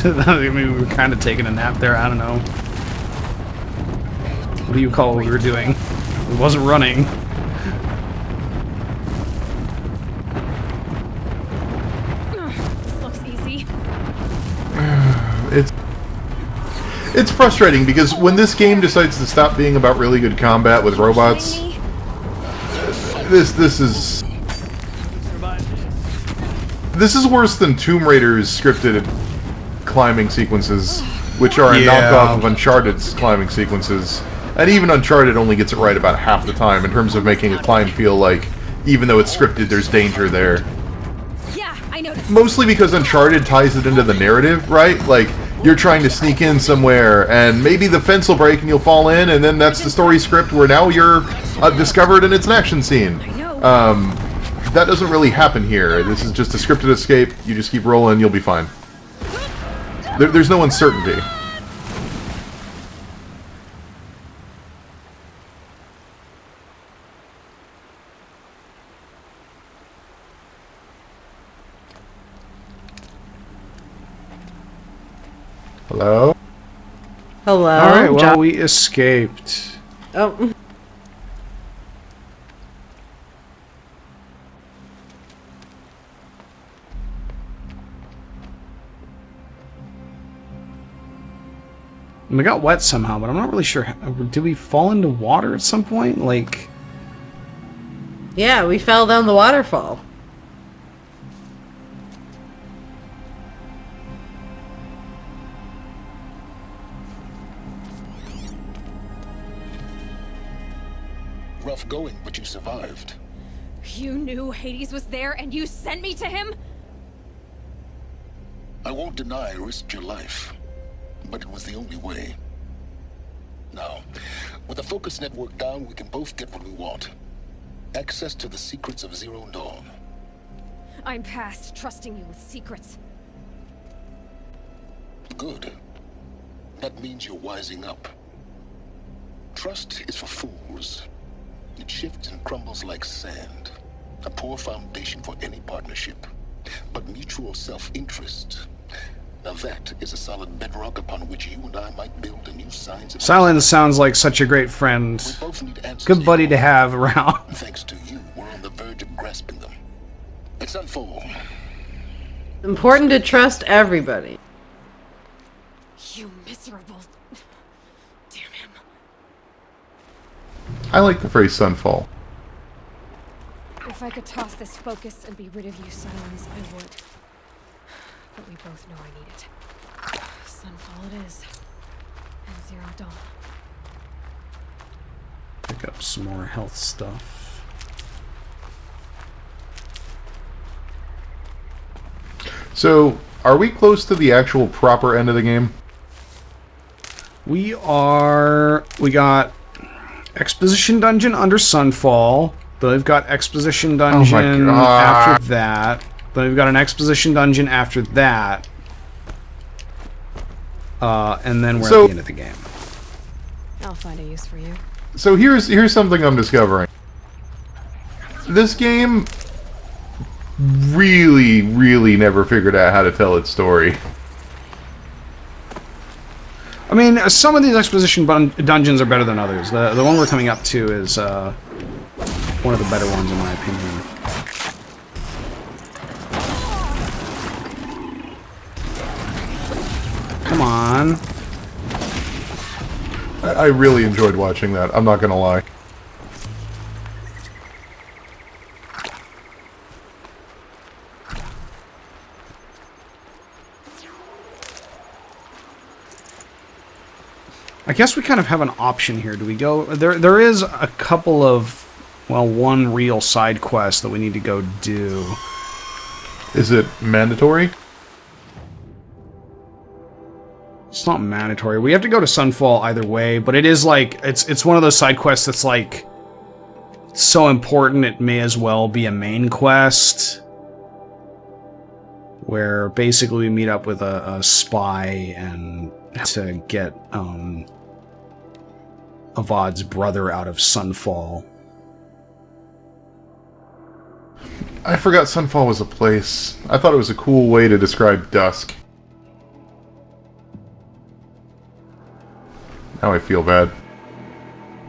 I mean, we were kind of taking a nap there. I don't know. What do you call what we were doing? It wasn't running. This looks easy. It's frustrating because when this game decides to stop being about really good combat with robots, this is worse than Tomb Raider's scripted climbing sequences, which are a knockoff of Uncharted's climbing sequences. And even Uncharted only gets it right about half the time in terms of making a climb feel like, even though it's scripted, there's danger there. Yeah, I noticed. Mostly because Uncharted ties it into the narrative, right? Like, you're trying to sneak in somewhere, and maybe the fence will break and you'll fall in, and then that's the story script where now you're discovered and it's an action scene. That doesn't really happen here. This is just a scripted escape. You just keep rolling, you'll be fine. There's no uncertainty. Hello? Hello? Alright, well, we escaped. Oh. We got wet somehow, but I'm not really sure. Did we fall into water at some point? Like... Yeah, we fell down the waterfall. Rough going, but you survived. You knew Hades was there and you sent me to him? I won't deny I risked your life, but it was the only way. Now, with the focus network down, we can both get what we want. Access to the secrets of Zero Dawn. I'm past trusting you with secrets. Good. That means you're wising up. Trust is for fools. It shifts and crumbles like sand. A poor foundation for any partnership. But mutual self-interest. Now that is a solid bedrock upon which you and I might build a new science of... Silence sounds like such a great friend. We both need answers. Good buddy to have around. Thanks to you, we're on the verge of grasping them. It's Sunfall. Important to trust everybody. You miserable... Damn him. I like the phrase Sunfall. If I could toss this focus and be rid of you, Silence, I would. But we both know I need it. Sunfall it is. And Zero Dawn. Pick up some more health stuff. So, are we close to the actual proper end of the game? We got Exposition Dungeon under Sunfall. Then we've got Exposition Dungeon after that. Then we've got an Exposition Dungeon after that. And then we're at the end of the game. I'll find a use for you. So here's something I'm discovering. This game really, really never figured out how to tell its story. I mean, some of these exposition dungeons are better than others. The one we're coming up to is one of the better ones, in my opinion. Come on. I really enjoyed watching that, I'm not gonna lie. I guess we kind of have an option here. Do we go... There is a couple of... Well, one real side quest that we need to go do. Is it mandatory? It's not mandatory. We have to go to Sunfall either way, but it is like... It's one of those side quests that's like... so important it may as well be a main quest. Where basically we meet up with a spy and to get Avad's brother out of Sunfall. I forgot Sunfall was a place. I thought it was a cool way to describe dusk. might feel bad.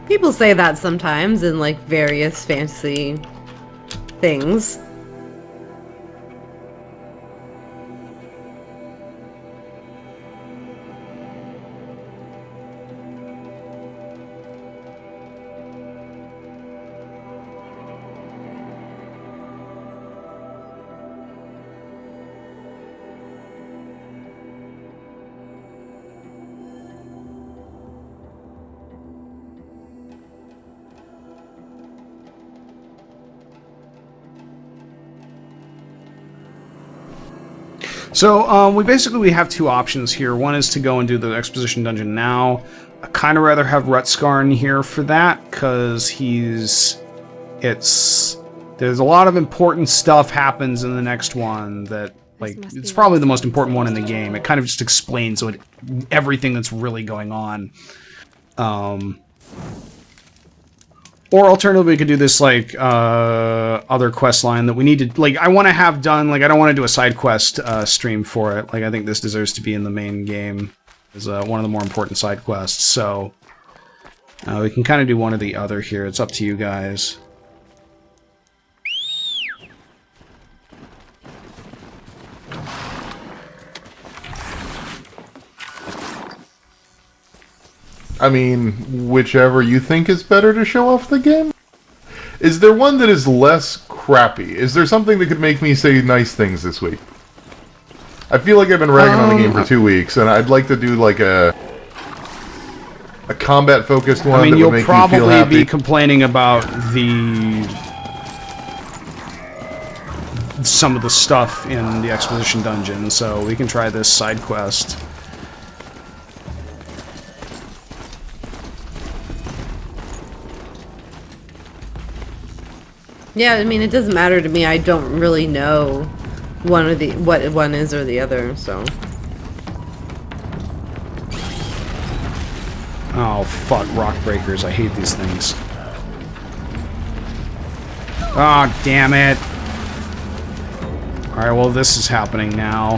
People say that sometimes in like various fantasy things. So, we have two options here. One is to go and do the exposition dungeon now. I kind of rather have Rutscar in here for that, because there's a lot of important stuff happens in the next one that, like, it's probably the most important one in the game. It kind of just explains everything that's really going on. Or alternatively, we could do this, like, other quest line that we need to, like, I want to have done, like, I don't want to do a side quest stream for it. Like, I think this deserves to be in the main game as one of the more important side quests. So, we can kind of do one or the other here. It's up to you guys. I mean, whichever you think is better to show off the game? Is there one that is less crappy? Is there something that could make me say nice things this week? I feel like I've been ragging on the game for 2 weeks, and I'd like to do like a combat-focused one. I mean, that you'll would make me feel probably happy. be complaining about some of the stuff in the exposition dungeon, so we can try this side quest. Yeah, I mean, it doesn't matter to me. I don't really know what one is or the other, so. Oh, fuck, rock breakers. I hate these things. Oh, damn it. Alright, well, this is happening now.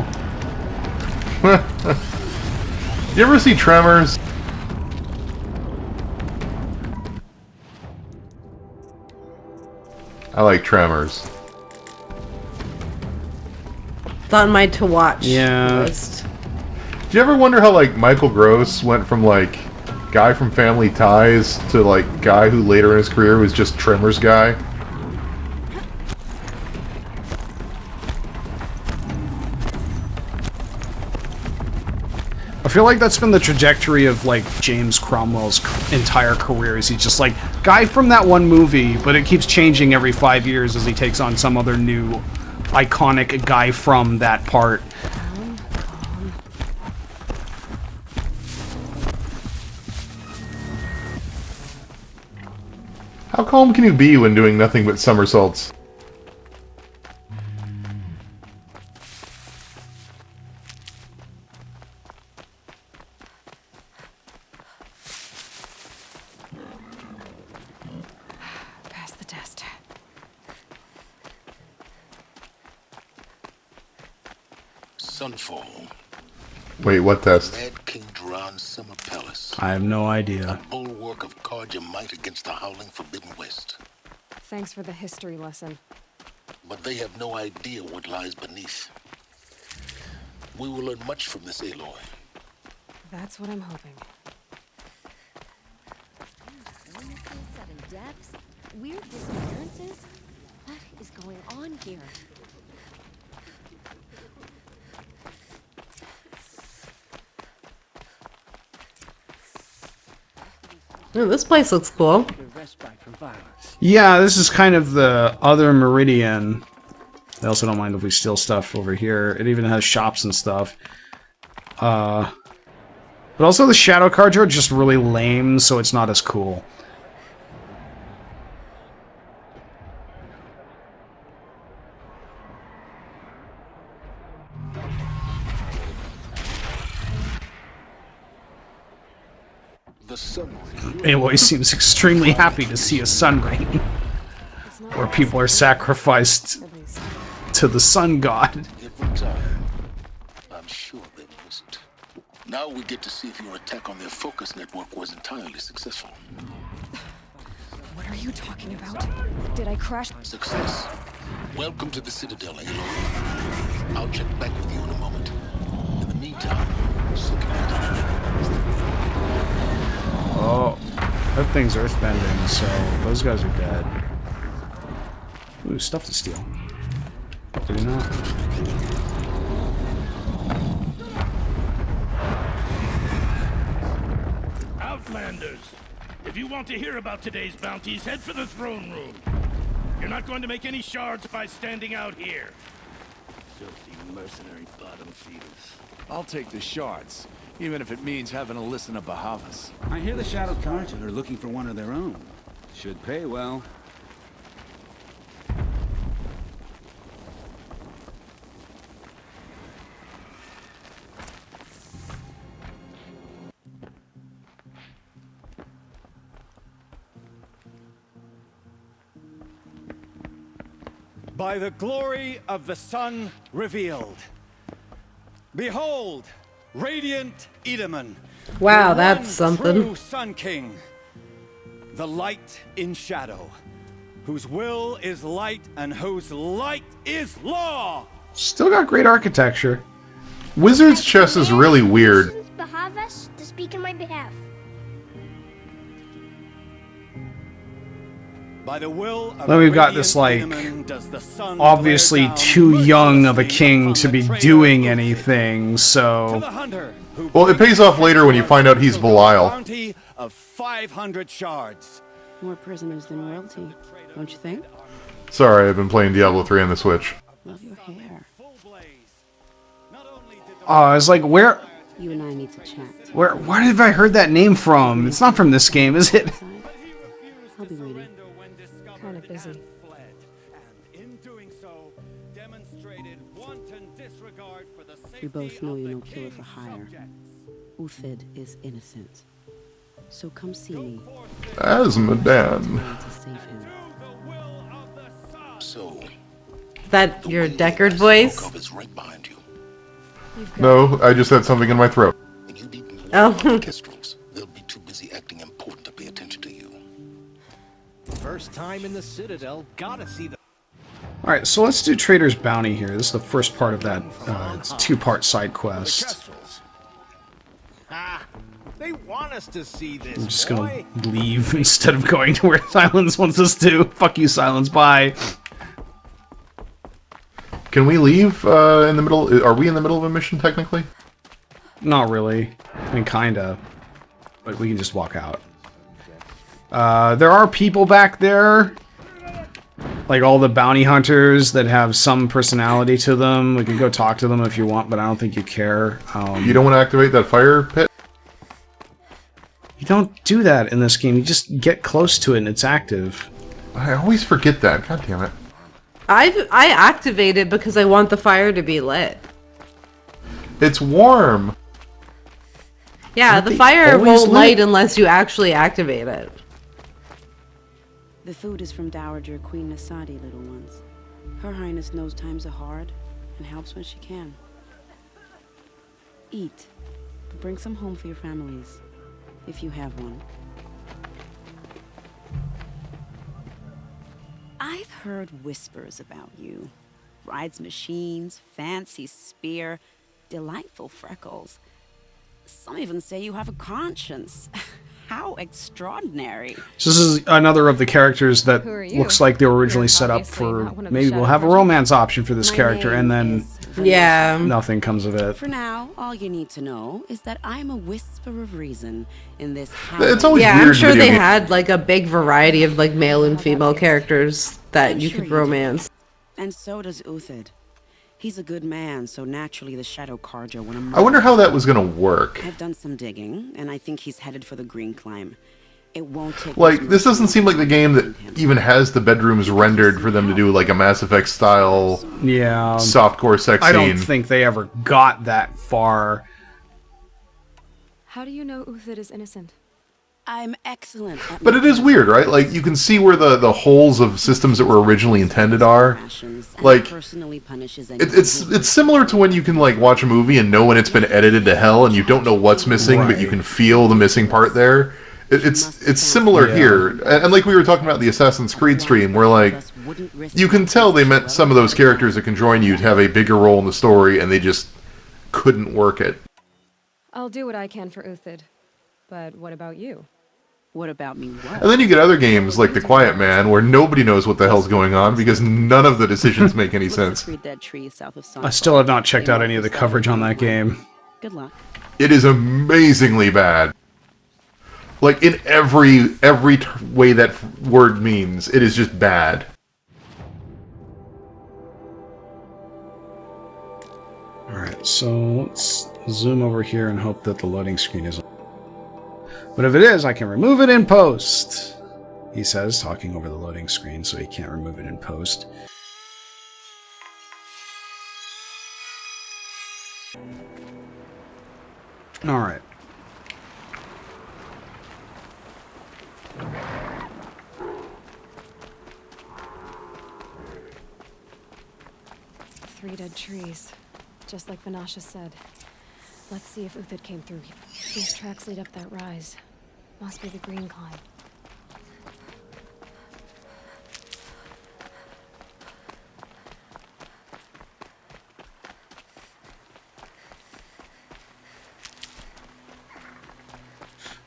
You ever see Tremors? I like Tremors. It's on my to watch Yeah. list. Do you ever wonder how, like, Michael Gross went from, like, guy from Family Ties to, like, guy who later in his career was just Tremors guy? I feel like that's been the trajectory of, like, James Cromwell's entire career. Is he's just, like, guy from that one movie, but it keeps changing every 5 years as he takes on some other new, iconic guy from that part. How calm can you be when doing nothing but somersaults? Pass the test. Sunfall. Wait, what test? Mad King Duran's summer palace. I have no idea. A bulwark of Carja might against the howling Forbidden West. Thanks for the history lesson. But they have no idea what lies beneath. We will learn much from this Aloy. That's what I'm hoping. Sudden deaths, weird disappearances. What is going on here? Ooh, this place looks cool. Yeah, this is kind of the other Meridian. I also don't mind if we steal stuff over here. It even has shops and stuff. But also the Shadow Carja are just really lame, so it's not as cool. The sun. Aloy seems extremely happy to see a sun rain, where people are sacrificed At least. to the sun god. Every time. I'm sure they miss it. Now we get to see if your attack on their focus network was entirely successful. What are you talking about? Did I crash? Success. Welcome to the Citadel, Aloy. I'll check back with you in a moment. In the meantime, seek it. Oh, that thing's earthbending, so those guys are dead. Ooh, stuff to steal. Did he not? Outlanders, if you want to hear about today's bounties, head for the throne room. You're not going to make any shards by standing out here. Filthy mercenary bottom feeders. I'll take the shards, even if it means having to listen to Bahavas. I hear the Shadow Carja are looking for one of their own. Should pay well. By the glory of the sun revealed. Behold, radiant Edaman. Wow, the that's one something. True Sun King. The light in shadow, whose will is light and whose light is law. Still got great architecture. Wizard's chess is really weird. Bahavas to speak in my behalf. By the will of Then we've got this, like, obviously too young of a king to be doing anything, so... Well, it pays off later when you find out he's Belial. Bounty of 500 shards. More prisoners than royalty, don't you think? Sorry, I've been playing Diablo 3 on the Switch. Love your hair. Oh, I was like, where... You and I need to chat. Where have I heard that name from? It's not from this game, is it? I'll be waiting. Kind of busy. We both know you're no killer for hire. Uthid is innocent. So come see me. Asmodan. To save him. So, Is that your Deckard voice? is right behind you. No, I just had something in my throat. And you need Oh. orchestrals. They'll be too busy acting important to pay attention to you. First time in the Citadel, gotta see the... Alright, so let's do Trader's Bounty here. This is the first part of that it's a two-part side quest. They want us to see this. I'm just gonna leave instead of going to where Silence wants us to. Fuck you, Silence, bye. Can we leave in the middle? Are we in the middle of a mission, technically? Not really. I mean, kinda. But we can just walk out. There are people back there. Like all the bounty hunters that have some personality to them. We can go talk to them if you want, but I don't think you care. You don't want to activate that fire pit? You don't do that in this game. You just get close to it and it's active. I always forget that. God damn it. I activate it because I want the fire to be lit. It's warm. Yeah, Aren't the they fire always won't lit? light unless you actually activate it. The food is from Dowager Queen Nasadi, little ones. Her Highness knows times are hard and helps when she can. Eat, but bring some home for your families, if you have one. I've heard whispers about you. Rides machines, fancy spear, delightful freckles. Some even say you have a conscience. How extraordinary. So this is another of the characters that Who are you? looks like they were originally You're set up obviously for not one of the maybe we'll Shadow have a Carja. romance option for this My character and name then is Yeah. nothing comes of it. For now, all you need to know is that I'm a whisper of reason in this It's always Yeah, weird I'm in sure video they games. had like a big variety of like male and female characters that you Sure could you do. romance. And so does Uthid. He's a good man, so naturally the Shadow Carja want to I wonder how that was going to work. I've done some digging, and I think he's headed for the Green Climb. It won't take Like, much this doesn't mercy seem like the to game that find him. even has the bedrooms rendered for them to do like a Mass Effect style Yeah. softcore sex I scene. don't think they ever got that far. How do you know Uthid is innocent? I'm excellent at But it is weird, right? Like, you can see where the holes of systems that were originally intended are. Like, it's similar to when you can, like, watch a movie and know when it's been edited to hell and you don't know what's missing, but you can feel the missing part there. It's similar here. And like we were talking about the Assassin's Creed stream, where, like, you can tell they meant some of those characters that can join you to have a bigger role in the story, and they just couldn't work it. I'll do what I can for Uthid. But what about you? What about me? What? And then you get other games like The Quiet Man, where nobody knows what the hell's going on because none of the decisions make any sense. I still have not checked out any of the coverage on that game. Good luck. It is amazingly bad. Like, in every way that word means, it is just bad. Alright, so let's zoom over here and hope that the loading screen isn't. But if it is, I can remove it in post, he says, talking over the loading screen, so he can't remove it in post. Alright. Three dead trees, just like Vanasha said. Let's see if Uthid came through here. These tracks lead up that rise. Must be the green climb.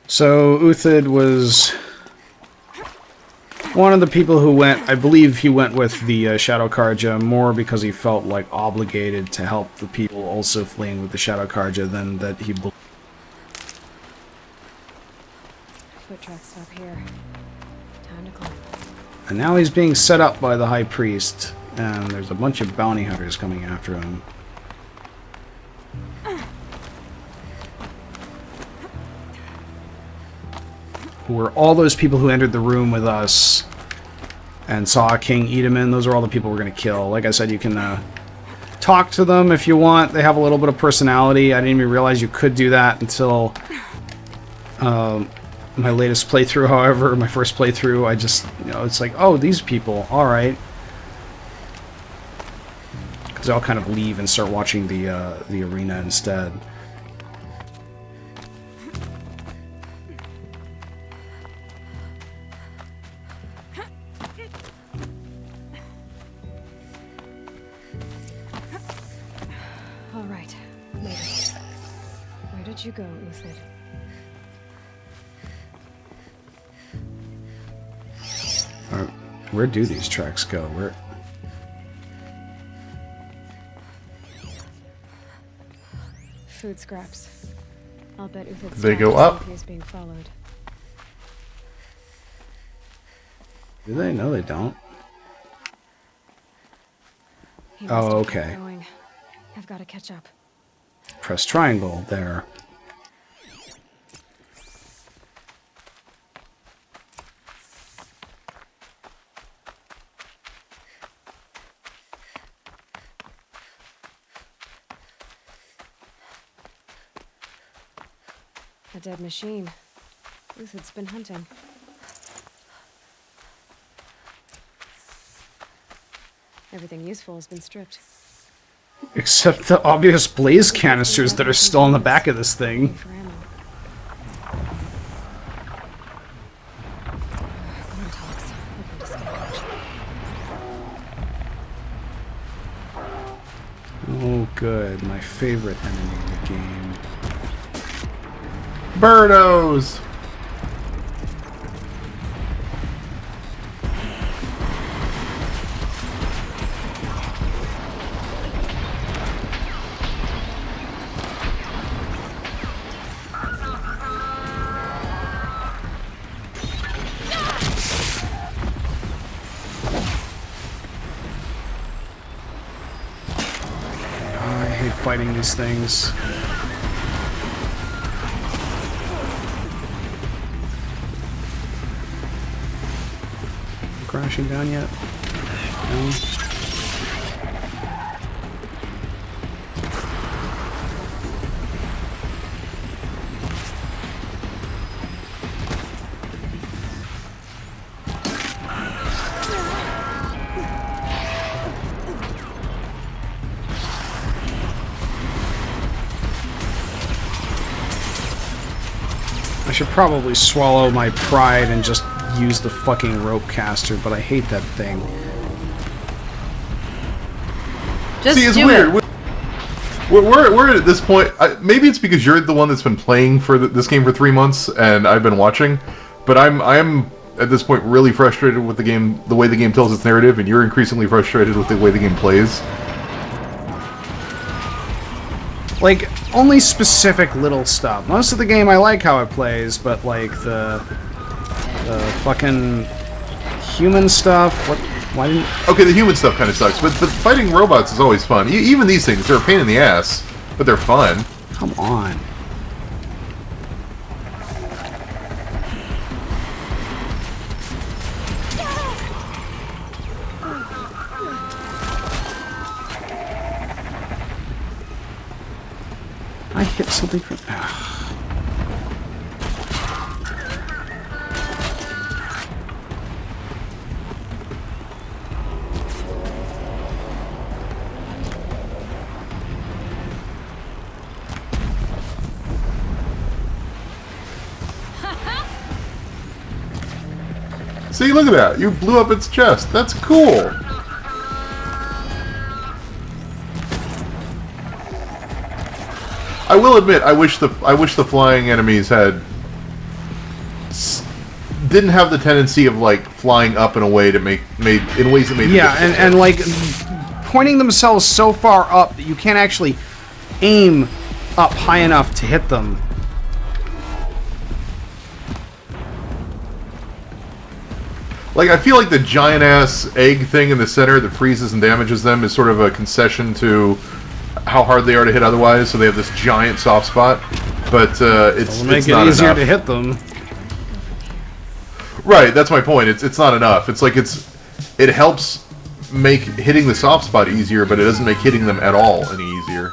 So Uthid was one of the people who went, I believe he went with the Shadow Carja more because he felt like obligated to help the people also fleeing with the Shadow Carja than that he believed. Foot tracks stop here. Time to climb. And now he's being set up by the High Priest, and there's a bunch of bounty hunters coming after him. Who were all those people who entered the room with us and saw King Edaman. Those are all the people we're going to kill. Like I said, you can talk to them if you want. They have a little bit of personality. I didn't even realize you could do that until my latest playthrough. However, my first playthrough, I just, you know, it's like, oh, these people, alright. Because I'll kind of leave and start watching the arena instead. You go, Uthid. Where do these tracks go? Where? Food scraps. I'll bet Uthid's they go up. Is being followed. Do they? No, they don't. Oh, okay. I've got to catch up. Press triangle there. A dead machine. Uthid's been hunting. Everything useful has been stripped. Except the obvious blaze canisters that are still on the back of this thing. Oh good, my favorite enemy in the game. Birdos! Fighting these things. Crashing down yet? No. should probably swallow my pride and just use the fucking rope caster, but I hate that thing. Just See, it's do weird. it. We're at this point. Maybe it's because you're the one that's been playing for this game for 3 months, and I've been watching. But I'm at this point really frustrated with the game, the way the game tells its narrative, and you're increasingly frustrated with the way the game plays. Like, only specific little stuff. Most of the game I like how it plays, but like the fucking human stuff. Why didn't? Okay, the human stuff kind of sucks, but fighting robots is always fun. Even these things, they're a pain in the ass, but they're fun. Come on. I hit something from... See, look at that. You blew up its chest. That's cool. I will admit, I wish the flying enemies didn't have the tendency of like flying up in a way to made in ways that made and like pointing themselves so far up that you can't actually aim up high enough to hit them. Like, I feel like the giant-ass egg thing in the center that freezes and damages them is sort of a concession to how hard they are to hit otherwise, so they have this giant soft spot, but it's not enough. Make it easier to hit them. Right, that's my point. It's not enough. It's like it helps make hitting the soft spot easier, but it doesn't make hitting them at all any easier.